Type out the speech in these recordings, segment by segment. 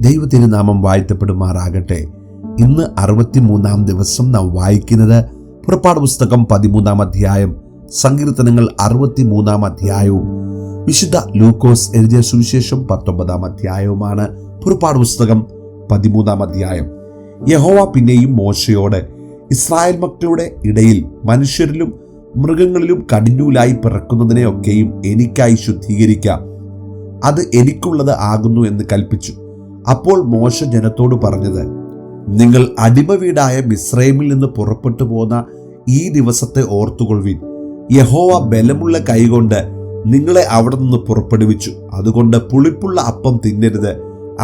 ദൈവത്തിന്റെ നാമം വാഴ്ത്തപ്പെടുമാറാകട്ടെ. ഇന്ന് 63-ാം ദിവസം നാം വായിക്കുന്നത് പുറപ്പാട് പുസ്തകം 13-ാം അധ്യായം, സങ്കീർത്തനങ്ങൾ 63-ാം അധ്യായവും വിശുദ്ധ ലൂക്കോസ് എഴുതിയ സുവിശേഷം 19-ാം അധ്യായവുമാണ്. പുറപ്പാട് പുസ്തകം 13-ാം അധ്യായം. യഹോവ പിന്നെയും മോശയോട്, ഇസ്രായേൽ മക്കളുടെ ഇടയിൽ മനുഷ്യരിലും മൃഗങ്ങളിലും കടിഞ്ഞൂലായി പിറക്കുന്നതിനെയൊക്കെയും എനിക്കായി ശുദ്ധീകരിക്കാം, അത് എനിക്കുള്ളത് ആകുന്നു എന്ന് കൽപ്പിച്ചു. അപ്പോൾ മോശ ജനത്തോട് പറഞ്ഞത്, നിങ്ങൾ അടിമ വീടായ മിസ്രൈമിൽ നിന്ന് പുറപ്പെട്ടു പോന്ന ഈ ദിവസത്തെ ഓർത്തുകൊള്ളുവിൻ. യഹോവ ബലമുള്ള കൈകൊണ്ട് നിങ്ങളെ അവിടെ നിന്ന് പുറപ്പെടുവിച്ചു. അതുകൊണ്ട് പുളിപ്പുള്ള അപ്പം തിന്നരുത്.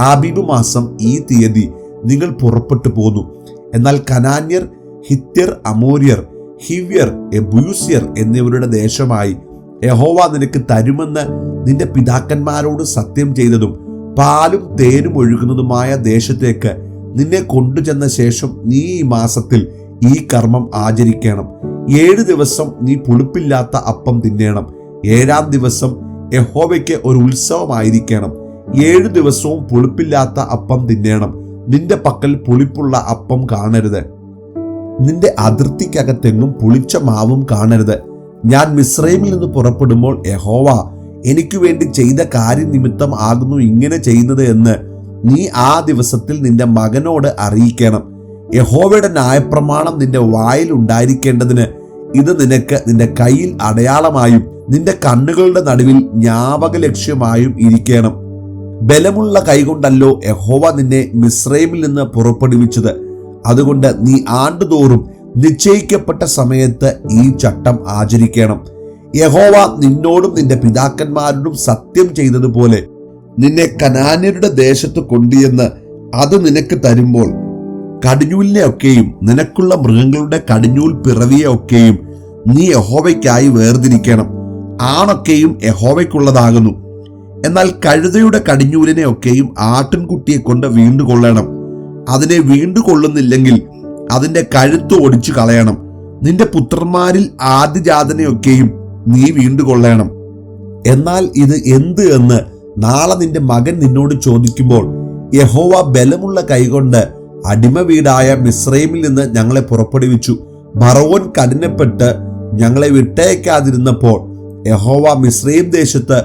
ആബീബ് മാസം ഈ തീയതി നിങ്ങൾ പുറപ്പെട്ടു പോന്നു. എന്നാൽ കനാന്യർ, ഹിത്യർ, അമോര്യർ, ഹിവ്യർ, എബൂസ്യർ എന്നിവരുടെ ദേശമായി യഹോവ നിനക്ക് തരുമെന്ന് നിന്റെ പിതാക്കന്മാരോട് സത്യം ചെയ്തതും പാലും തേനും ഒഴുകുന്നതുമായ ദേശത്തേക്ക് നിന്നെ കൊണ്ടുചെന്ന ശേഷം നീ ഈ മാസത്തിൽ ഈ കർമ്മം ആചരിക്കണം. 7 ദിവസം നീ പുളിപ്പില്ലാത്ത അപ്പം തിന്നേണം. 7-ാം ദിവസം യഹോവയ്ക്ക് ഒരു ഉത്സവമായിരിക്കണം. 7 ദിവസവും പുളിപ്പില്ലാത്ത അപ്പം തിന്നേണം. നിന്റെ പക്കൽ പുളിപ്പുള്ള അപ്പം കാണരുത്. നിന്റെ അതിർത്തിക്കകത്തെങ്ങും പുളിച്ച മാവും കാണരുത്. ഞാൻ മിസ്രൈമിൽ നിന്ന് പുറപ്പെടുമ്പോൾ യഹോവ എനിക്ക് വേണ്ടി ചെയ്ത കാര്യനിമിത്തം ആകുന്നു ഇങ്ങനെ ചെയ്യുന്നത് എന്ന് നീ ആ ദിവസത്തിൽ നിന്റെ മകനോട് അറിയിക്കണം. യഹോവയുടെ ന്യായപ്രമാണം നിന്റെ വായിൽ ഉണ്ടായിരിക്കേണ്ടതിന് ഇത് നിനക്ക് നിന്റെ കയ്യിൽ അടയാളമായും നിന്റെ കണ്ണുകളുടെ നടുവിൽ ജ്ഞാപക ലക്ഷ്യമായും ഇരിക്കണം. ബലമുള്ള കൈകൊണ്ടല്ലോ യഹോവ നിന്നെ മിസ്രൈമിൽ നിന്ന് പുറപ്പെടുവിച്ചത്. അതുകൊണ്ട് നീ ആണ്ടുതോറും നിശ്ചയിക്കപ്പെട്ട സമയത്ത് ഈ ചട്ടം ആചരിക്കണം. യഹോവ നിന്നോടും നിന്റെ പിതാക്കന്മാരോടും സത്യം ചെയ്തതുപോലെ നിന്നെ കനാന്യരുടെ ദേശത്ത് കൊണ്ടുചെന്ന് അത് നിനക്ക് തരുമ്പോൾ കടിഞ്ഞൂലിനെ ഒക്കെയും നിനക്കുള്ള മൃഗങ്ങളുടെ കടിഞ്ഞൂൽ പിറവിയെ ഒക്കെയും നീ യഹോവയ്ക്കായി വേർതിരിക്കണം. ആണൊക്കെയും യഹോവയ്ക്കുള്ളതാകുന്നു. എന്നാൽ കഴുതയുടെ കടിഞ്ഞൂലിനെ ഒക്കെയും ആട്ടിൻകുട്ടിയെ കൊണ്ട് വീണ്ടുകൊള്ളണം. അതിനെ വീണ്ടുകൊള്ളുന്നില്ലെങ്കിൽ അതിന്റെ കഴുത്ത് ഒടിച്ചു കളയണം. നിന്റെ പുത്രന്മാരിൽ ആദ്യജാതനെയൊക്കെയും നീ വീണ്ടുകൊള്ളണം. എന്നാൽ ഇത് എന്ത് എന്ന് നാളെ നിന്റെ മകൻ നിന്നോട് ചോദിക്കുമ്പോൾ യഹോവ ബലമുള്ള കൈകൊണ്ട് അടിമ വീടായ മിസ്രൈമിൽ നിന്ന് ഞങ്ങളെ പുറപ്പെടുവിച്ചു. ഫറവോൻ കഠിനപ്പെട്ട് ഞങ്ങളെ വിട്ടയക്കാതിരുന്നപ്പോൾ യഹോവ മിസ്രൈം ദേശത്ത്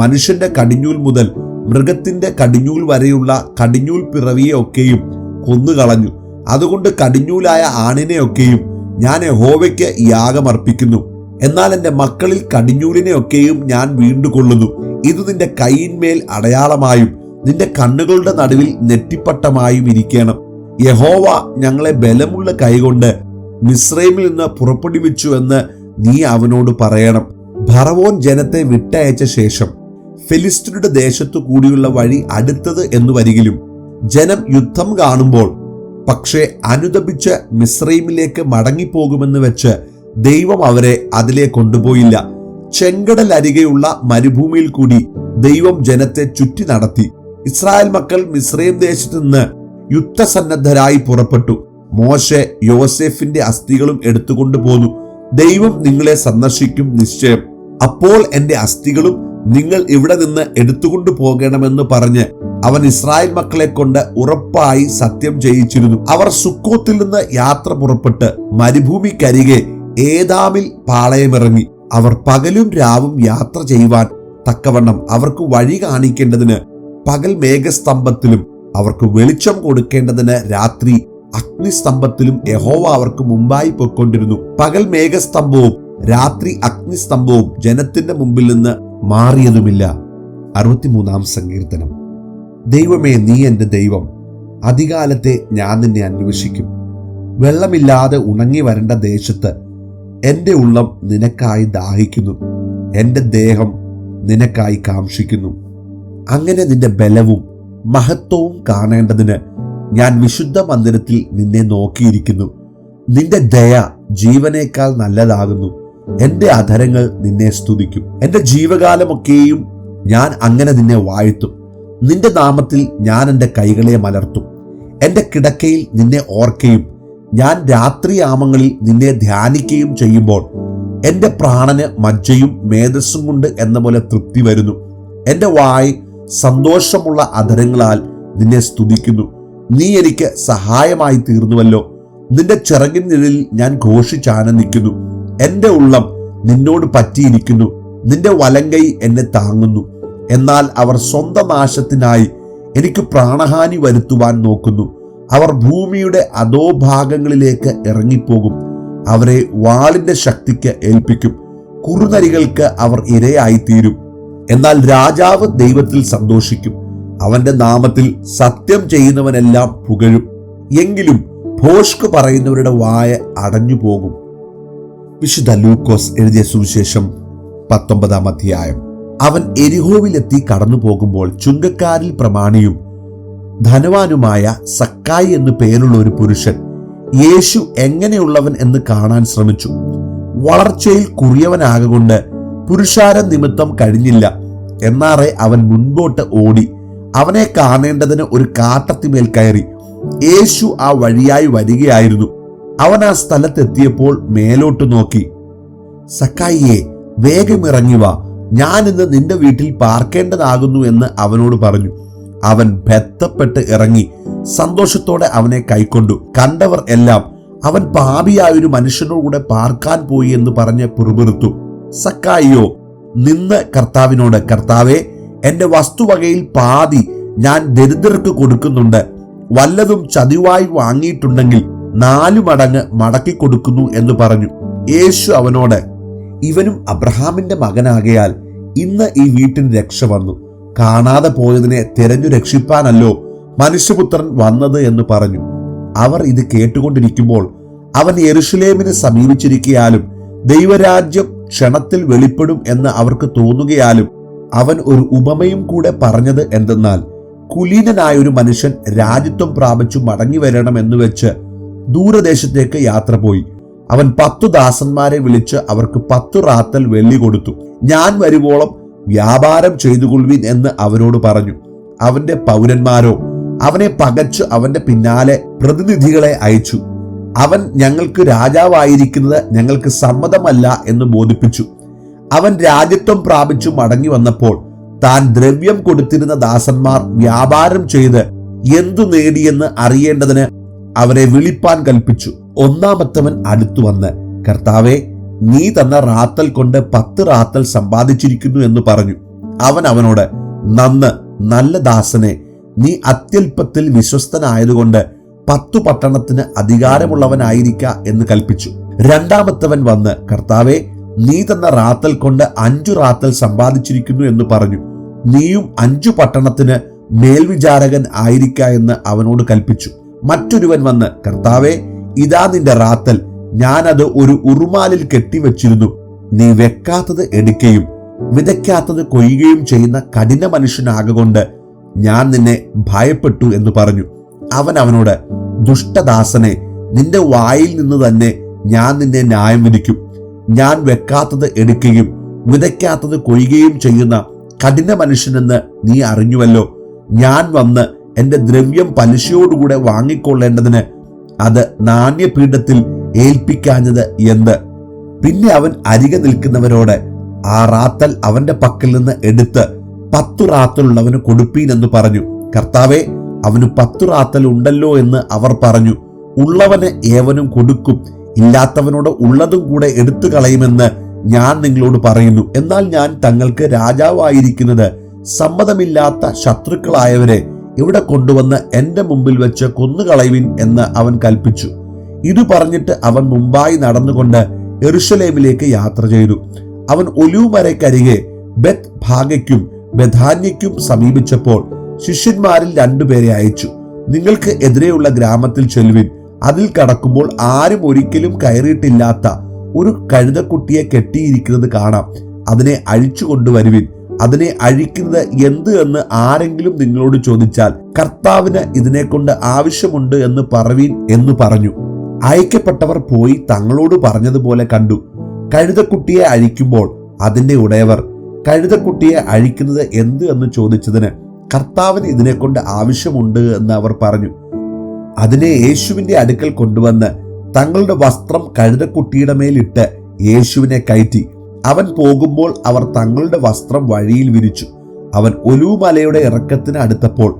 മനുഷ്യന്റെ കടിഞ്ഞൂൽ മുതൽ മൃഗത്തിന്റെ കടിഞ്ഞൂൽ വരെയുള്ള കടിഞ്ഞൂൽ പിറവിയെ ഒക്കെയും കൊന്നുകളഞ്ഞു. അതുകൊണ്ട് കടിഞ്ഞൂലായ ആണിനെയൊക്കെയും ഞാൻ യഹോവയ്ക്ക് യാഗമർപ്പിക്കുന്നു. എന്നാൽ എൻ്റെ മക്കളിൽ കടിഞ്ഞൂലിനെയൊക്കെയും ഞാൻ വീണ്ടുകൊള്ളുന്നു. ഇത് നിന്റെ കൈയിന്മേൽ അടയാളമായും നിന്റെ കണ്ണുകളുടെ നടുവിൽ നെറ്റിപ്പട്ടമായും ഇരിക്കണം. യഹോവ ഞങ്ങളെ ബലമുള്ള കൈകൊണ്ട് മിസ്രൈമിൽ നിന്ന് പുറപ്പെടുവിച്ചു എന്ന് നീ അവനോട് പറയണം. ഫറവോൻ ജനത്തെ വിട്ടയച്ച ശേഷം ഫെലിസ്ത്യരുടെ ദേശത്തു കൂടിയുള്ള വഴി അടുത്തത് എന്ന് വരികിലും ജനം യുദ്ധം കാണുമ്പോൾ പക്ഷേ അനുതപിച്ച് മിസ്രൈമിലേക്ക് മടങ്ങിപ്പോകുമെന്ന് വെച്ച് ദൈവം അവരെ അതിലെ കൊണ്ടുപോയില്ല. ചെങ്കടലരികെയുള്ള മരുഭൂമിയിൽ കൂടി ദൈവം ജനത്തെ ചുറ്റി നടത്തി. ഇസ്രായേൽ മക്കൾ മിസ്രൈം ദേശത്ത് നിന്ന് യുദ്ധസന്നദ്ധരായി പുറപ്പെട്ടു. മോശെ യോസേഫിന്റെ അസ്ഥികളും എടുത്തുകൊണ്ടു പോന്നു. ദൈവം നിങ്ങളെ സന്ദർശിക്കും നിശ്ചയം. അപ്പോൾ എന്റെ അസ്ഥികളും നിങ്ങൾ ഇവിടെ നിന്ന് എടുത്തുകൊണ്ടു പോകണമെന്ന് പറഞ്ഞ് അവൻ ഇസ്രായേൽ മക്കളെ കൊണ്ട് ഉറപ്പായി സത്യം ചെയ്യിച്ചിരുന്നു. അവർ സുക്കോത്തിൽ നിന്ന് യാത്ര പുറപ്പെട്ട് മരുഭൂമിക്കരികെ ഏതാമിൽ പാളയമിറങ്ങി. അവർ പകലും രാവും യാത്ര ചെയ്യുവാൻ തക്കവണ്ണം അവർക്ക് വഴി കാണിക്കേണ്ടതിന് പകൽ മേഘസ്തംഭത്തിലും അവർക്ക് വെളിച്ചം കൊടുക്കേണ്ടതിന് രാത്രി അഗ്നിസ്തംഭത്തിലും യഹോവ അവർക്ക് മുമ്പായി പൊയ്ക്കൊണ്ടിരുന്നു. പകൽ മേഘസ്തംഭവും രാത്രി അഗ്നിസ്തംഭവും ജനത്തിന്റെ മുമ്പിൽ നിന്ന് മാറിയതുമില്ല. 63-ാം സങ്കീർത്തനം. ദൈവമേ, നീ എൻ്റെ ദൈവം. അധികാലത്തെ ഞാൻ നിന്നെ അന്വേഷിക്കും. വെള്ളമില്ലാതെ ഉണങ്ങി വരേണ്ട ദേശത്ത് എൻ്റെ ഉള്ളം നിനക്കായി ദാഹിക്കുന്നു. എൻ്റെ ദേഹം നിനക്കായി കാംക്ഷിക്കുന്നു. അങ്ങനെ നിന്റെ ബലവും മഹത്വവും കാണേണ്ടതിന് ഞാൻ വിശുദ്ധ മന്ദിരത്തിൽ നിന്നെ നോക്കിയിരിക്കുന്നു. നിന്റെ ദയ ജീവനേക്കാൾ നല്ലതാകുന്നു. എൻ്റെ അധരങ്ങൾ നിന്നെ സ്തുതിക്കും. എൻ്റെ ജീവകാലമൊക്കെയും ഞാൻ അങ്ങനെ നിന്നെ വാഴ്ത്തും. നിന്റെ നാമത്തിൽ ഞാൻ എൻ്റെ കൈകളെ മലർത്തും. എൻ്റെ കിടക്കയിൽ നിന്നെ ഓർക്കുകയും ഞാൻ രാത്രിയാമങ്ങളിൽ നിന്നെ ധ്യാനിക്കുകയും ചെയ്യുമ്പോൾ എൻ്റെ പ്രാണന് മജ്ജയും മേധസ്സും കൊണ്ട് എന്ന പോലെ തൃപ്തി വരുന്നു. എൻ്റെ വായ് സന്തോഷമുള്ള അധരങ്ങളാൽ നിന്നെ സ്തുതിക്കുന്നു. നീ എനിക്ക് സഹായമായി തീർന്നുവല്ലോ. നിന്റെ ചിറകിൻ നിഴലിൽ ഞാൻ ഘോഷിച്ചാനന്ദിക്കുന്നു. എന്റെ ഉള്ളം നിന്നോട് പറ്റിയിരിക്കുന്നു. നിന്റെ വലങ്കൈ എന്നെ താങ്ങുന്നു. എന്നാൽ അവർ സ്വന്തം നാശത്തിനായി എനിക്ക് പ്രാണഹാനി വരുത്തുവാൻ നോക്കുന്നു. അവർ ഭൂമിയുടെ അധോഭാഗങ്ങളിലേക്ക് ഇറങ്ങിപ്പോകും. അവരെ വാളിന്റെ ശക്തിക്ക് ഏൽപ്പിക്കും. കുറുനരികൾക്ക് അവർ ഇരയായിത്തീരും. എന്നാൽ രാജാവ് ദൈവത്തിൽ സന്തോഷിക്കും. അവന്റെ നാമത്തിൽ സത്യം ചെയ്യുന്നവനെല്ലാം പുകഴും. എങ്കിലും ഭോഷ്ക് പറയുന്നവരുടെ വായ അടഞ്ഞു പോകും. വിശുദ്ധ ലൂക്കോസ് എഴുതിയ സുവിശേഷം 19-ാം അധ്യായം. അവൻ എരിഹോവിലെത്തി കടന്നു പോകുമ്പോൾ ചുങ്കക്കാരിൽ പ്രമാണിയും ധനവാനുമായ സക്കായി എന്നു പേരുള്ള ഒരു പുരുഷൻ യേശു എങ്ങനെയുള്ളവൻ എന്ന് കാണാൻ ശ്രമിച്ചു. വളർച്ചയിൽ കുറിയവനാകൊണ്ട് പുരുഷാരം നിമിത്തം കഴിഞ്ഞില്ല. എന്നാറെ അവൻ മുൻപോട്ട് ഓടി അവനെ കാണേണ്ടതിന് ഒരു കാട്ടത്തിമേൽ കയറി. യേശു ആ വഴിയായി വരികയായിരുന്നു. അവൻ ആ സ്ഥലത്തെത്തിയപ്പോൾ മേലോട്ട് നോക്കി, സക്കായിയെ, വേഗം ഇറങ്ങി വാ, ഞാൻ ഇന്ന് നിന്റെ വീട്ടിൽ പാർക്കേണ്ടതാകുന്നു എന്ന് അവനോട് പറഞ്ഞു. അവൻ ബന്ധപ്പെട്ട് ഇറങ്ങി സന്തോഷത്തോടെ അവനെ കൈക്കൊണ്ടു. കണ്ടവർ എല്ലാം അവൻ പാപിയായൊരു മനുഷ്യനോടുകൂടെ പാർക്കാൻ പോയി എന്ന് പറഞ്ഞ് പിറുപിറുത്തു. സക്കായിയോ നിന്ന് കർത്താവിനോട്, കർത്താവേ, എന്റെ വസ്തുവകയിൽ പാതി ഞാൻ ദരിദ്രർക്ക് കൊടുക്കുന്നുണ്ട്. വല്ലതും ചതിവായി വാങ്ങിയിട്ടുണ്ടെങ്കിൽ 4 മടങ്ങ് മടക്കി കൊടുക്കുന്നു എന്ന് പറഞ്ഞു. യേശു അവനോട്, ഇവനും അബ്രഹാമിന്റെ മകനാകയാൽ ഇന്ന് ഈ വീട്ടിന് രക്ഷ വന്നു. കാണാതെ പോയതിനെ തിരഞ്ഞു രക്ഷിപ്പാനല്ലോ മനുഷ്യപുത്രൻ വന്നത് എന്ന് പറഞ്ഞു. അവർ ഇത് കേട്ടുകൊണ്ടിരിക്കുമ്പോൾ അവൻ യെരുശലേമിനെ സമീപിച്ചിരിക്കയാലും ദൈവരാജ്യം ക്ഷണത്തിൽ വെളിപ്പെടും എന്ന് അവർക്ക് തോന്നുകയാലും അവൻ ഒരു ഉപമയും കൂടെ പറഞ്ഞത് എന്തെന്നാൽ, കുലീനനായ ഒരു മനുഷ്യൻ രാജ്യത്വം പ്രാപിച്ചു മടങ്ങി വരണം എന്ന് വെച്ച് ദൂരദേശത്തേക്ക് യാത്ര പോയി. അവൻ 10 ദാസന്മാരെ വിളിച്ച് അവർക്ക് 10 റാത്തൽ വെള്ളി കൊടുത്തു. ഞാൻ വരുവോളം വ്യാപാരം ചെയ്തുകൊള്ളുവിൻ എന്ന് അവരോട് പറഞ്ഞു. അവന്റെ പൗരന്മാരോ അവനെ പകച്ച് അവന്റെ പിന്നാലെ പ്രതിനിധികളെ അയച്ചു. അവൻ ഞങ്ങൾക്ക് രാജാവായിരിക്കുന്നത് ഞങ്ങൾക്ക് സമ്മതമല്ല എന്ന് ബോധിപ്പിച്ചു. അവൻ രാജ്യത്വം പ്രാപിച്ചു മടങ്ങി വന്നപ്പോൾ താൻ ദ്രവ്യം കൊടുത്തിരുന്ന ദാസന്മാർ വ്യാപാരം ചെയ്ത് എന്തു നേടിയെന്ന് അറിയേണ്ടതിന് അവരെ വിളിപ്പാൻ കൽപ്പിച്ചു. ഒന്നാമത്തവൻ അടുത്തു വന്ന്, കർത്താവേ, നീ തന്ന റാത്തൽ കൊണ്ട് 10 റാത്തൽ സമ്പാദിച്ചിരിക്കുന്നു എന്ന് പറഞ്ഞു. അവൻ അവനോട്, നന്ന്, നല്ല ദാസനെ, നീ അത്യല്പത്തിൽ വിശ്വസ്തനായതുകൊണ്ട് 10 പട്ടണത്തിന് അധികാരമുള്ളവനായിരിക്ക എന്ന് കൽപ്പിച്ചു. രണ്ടാമത്തവൻ വന്ന്, കർത്താവേ, നീ തന്ന റാത്തൽ കൊണ്ട് 5 റാത്തൽ സമ്പാദിച്ചിരിക്കുന്നു എന്ന് പറഞ്ഞു. നീയും 5 പട്ടണത്തിന് മേൽവിചാരകൻ ആയിരിക്ക എന്ന് അവനോട് കൽപ്പിച്ചു. മറ്റൊരുവൻ വന്ന്, കർത്താവേ, ഇതാ നിന്റെ റാത്തൽ, ഞാനത് ഒരു ഉറുമാലിൽ കെട്ടിവെച്ചിരുന്നു. നീ വെക്കാത്തത് എടുക്കുകയും വിതയ്ക്കാത്തത് കൊയ്യുകയും ചെയ്യുന്ന കഠിന മനുഷ്യനാകൊണ്ട് ഞാൻ നിന്നെ ഭയപ്പെട്ടു എന്ന് പറഞ്ഞു. അവൻ അവനോട്, ദുഷ്ടദാസനെ, നിന്റെ വായിൽ നിന്ന് തന്നെ ഞാൻ നിന്നെ ന്യായം വിധിക്കും. ഞാൻ വെക്കാത്തത് എടുക്കുകയും വിതയ്ക്കാത്തത് കൊയ്യുകയും ചെയ്യുന്ന കഠിന മനുഷ്യനെന്ന് നീ അറിഞ്ഞുവല്ലോ. ഞാൻ വന്ന് എന്റെ ദ്രവ്യം പലിശയോടുകൂടെ വാങ്ങിക്കൊള്ളേണ്ടതിന് അത് നാണ്യപീഠത്തിൽ ഏൽപ്പിക്കാഞ്ഞത് എന്ത്? പിന്നെ അവൻ അരികെ നിൽക്കുന്നവരോട്, ആ റാത്തൽ അവന്റെ പക്കൽ നിന്ന് എടുത്ത് 10 റാത്തലുള്ളവന് കൊടുപ്പീൻ എന്ന് പറഞ്ഞു. കർത്താവേ, അവന് 10 റാത്തൽ ഉണ്ടല്ലോ എന്ന് അവർ പറഞ്ഞു. ഉള്ളവന് ഏവനും കൊടുക്കും, ഇല്ലാത്തവനോട് ഉള്ളതും കൂടെ എടുത്തു കളയുമെന്ന് ഞാൻ നിങ്ങളോട് പറയുന്നു. എന്നാൽ ഞാൻ തങ്ങൾക്ക് രാജാവായിരിക്കുന്നത് സമ്മതമില്ലാത്ത ശത്രുക്കളായവരെ ഇവിടെ കൊണ്ടുവന്ന് എന്റെ മുമ്പിൽ വെച്ച് കൊന്നുകളയുവിൻ എന്ന് അവൻ കൽപ്പിച്ചു. ഇത് പറഞ്ഞിട്ട് അവൻ മുമ്പായി നടന്നുകൊണ്ട് യെരുശലേമിലേക്ക് യാത്ര ചെയ്തു. അവൻ ഒലിവുമരക്കരികെ ബെത് ഭാഗയ്ക്കും ബെഥാന്യയ്ക്കും സമീപിച്ചപ്പോൾ ശിഷ്യന്മാരിൽ 2 പേരെ അയച്ചു. നിങ്ങൾക്ക് എതിരെയുള്ള ഗ്രാമത്തിൽ ചെല്ലുവിൻ. അതിൽ കടക്കുമ്പോൾ ആരും ഒരിക്കലും കയറിയിട്ടില്ലാത്ത ഒരു കഴുതക്കുട്ടിയെ കെട്ടിയിരിക്കുന്നത് കാണാം. അതിനെ അഴിച്ചു കൊണ്ടുവരുവിൻ. അതിനെ അഴിക്കുന്നത് എന്ത് എന്ന് ആരെങ്കിലും നിങ്ങളോട് ചോദിച്ചാൽ കർത്താവിന് ഇതിനെക്കൊണ്ട് ആവശ്യമുണ്ട് എന്ന് പറവീൻ എന്ന് പറഞ്ഞു. അയക്കപ്പെട്ടവർ പോയി തങ്ങളോട് പറഞ്ഞതുപോലെ കണ്ടു. കഴുതക്കുട്ടിയെ അഴിക്കുമ്പോൾ അതിന്റെ ഉടയവർ കഴുതക്കുട്ടിയെ അഴിക്കുന്നത് എന്ത് എന്ന് ചോദിച്ചതിന് കർത്താവിന് ഇതിനെക്കൊണ്ട് ആവശ്യമുണ്ട് എന്ന് അവർ പറഞ്ഞു. അതിനെ യേശുവിന്റെ അടുക്കൽ കൊണ്ടുവന്ന് തങ്ങളുടെ വസ്ത്രം കഴുതക്കുട്ടിയുടെ മേലിട്ട് യേശുവിനെ കയറ്റി. അവൻ പോകുമ്പോൾ അവർ തങ്ങളുടെ വസ്ത്രം വഴിയിൽ വിരിച്ചു. അവൻ ഒലിവുമലയുടെ ഇറക്കത്തിന് അടുത്തപ്പോൾ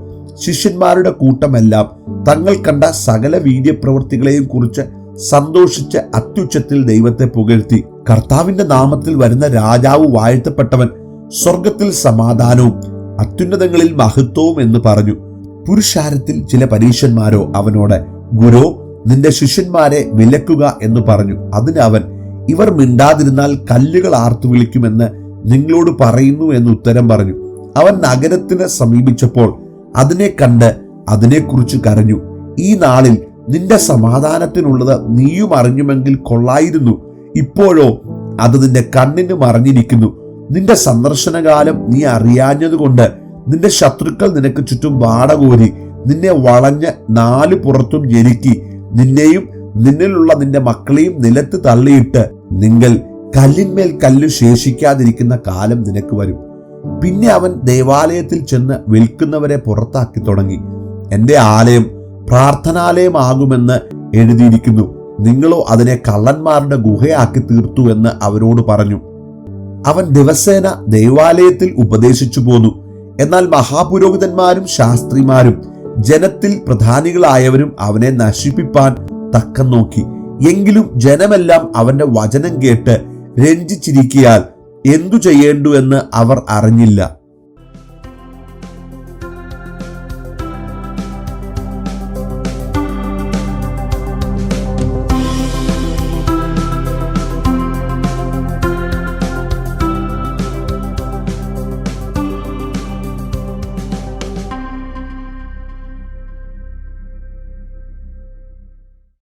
ശിഷ്യന്മാരുടെ കൂട്ടമെല്ലാം തങ്ങൾ കണ്ട സകല വീര്യപ്രവൃത്തികളെയും കുറിച്ച് സന്തോഷിച്ച് അത്യുച്ചത്തിൽ ദൈവത്തെ പുകഴ്ത്തി, കർത്താവിന്റെ നാമത്തിൽ വരുന്ന രാജാവ് വാഴ്ത്തപ്പെട്ടവൻ, സ്വർഗത്തിൽ സമാധാനവും അത്യുന്നതങ്ങളിൽ മഹത്വവും എന്ന് പറഞ്ഞു. പുരുഷാരത്തിൽ ചില പരീശന്മാരോ അവനോട്, ഗുരോ, നിന്റെ ശിഷ്യന്മാരെ വിലക്കുക എന്ന് പറഞ്ഞു. അതിന് അവൻ, ഇവർ മിണ്ടാതിരുന്നാൽ കല്ലുകൾ ആർത്തു വിളിക്കുമെന്ന് നിങ്ങളോട് പറയുന്നു എന്ന് ഉത്തരം പറഞ്ഞു. അവൻ നഗരത്തിന് സമീപിച്ചപ്പോൾ അതിനെ കണ്ട് അതിനെക്കുറിച്ച് കരഞ്ഞു. ഈ നാളിൽ നിന്റെ സമാധാനത്തിനുള്ളത് നീയും അറിഞ്ഞുമെങ്കിൽ കൊള്ളായിരുന്നു. ഇപ്പോഴോ അത് നിന്റെ കണ്ണിന് മറഞ്ഞിരിക്കുന്നു. നിന്റെ സന്ദർശനകാലം നീ അറിയാഞ്ഞതുകൊണ്ട് നിന്റെ ശത്രുക്കൾ നിനക്ക് ചുറ്റും വാടകോരി നിന്നെ വളഞ്ഞ് നാലു പുറത്തും ഞെരുക്കി നിന്നെയും നിന്നിലുള്ള നിന്റെ മക്കളെയും നിലത്ത് തള്ളിയിട്ട് നിങ്ങൾ കല്ലിന്മേൽ കല്ല് ശേഷിക്കാതിരിക്കുന്ന കാലം നിനക്ക് വരും. പിന്നെ അവൻ ദേവാലയത്തിൽ ചെന്ന് വിൽക്കുന്നവരെ പുറത്താക്കി തുടങ്ങി. എന്റെ ആലയം പ്രാർത്ഥനാലയമാകുമെന്ന് എഴുതിയിരിക്കുന്നു, നിങ്ങളോ അതിനെ കള്ളന്മാരുടെ ഗുഹയാക്കി തീർത്തു എന്ന് അവരോട് പറഞ്ഞു. അവൻ ദിവസേന ദേവാലയത്തിൽ ഉപദേശിച്ചു പോന്നു. എന്നാൽ മഹാപുരോഹിതന്മാരും ശാസ്ത്രിമാരും ജനത്തിൽ പ്രധാനികളായവരും അവനെ നശിപ്പിപ്പാൻ തക്കം നോക്കി. എങ്കിലും ജനമെല്ലാം അവന്റെ വചനം കേട്ട് രഞ്ജിച്ചിരിക്കയാൽ എന്തു ചെയ്യേണ്ടു എന്ന് അവർ അറിഞ്ഞില്ല.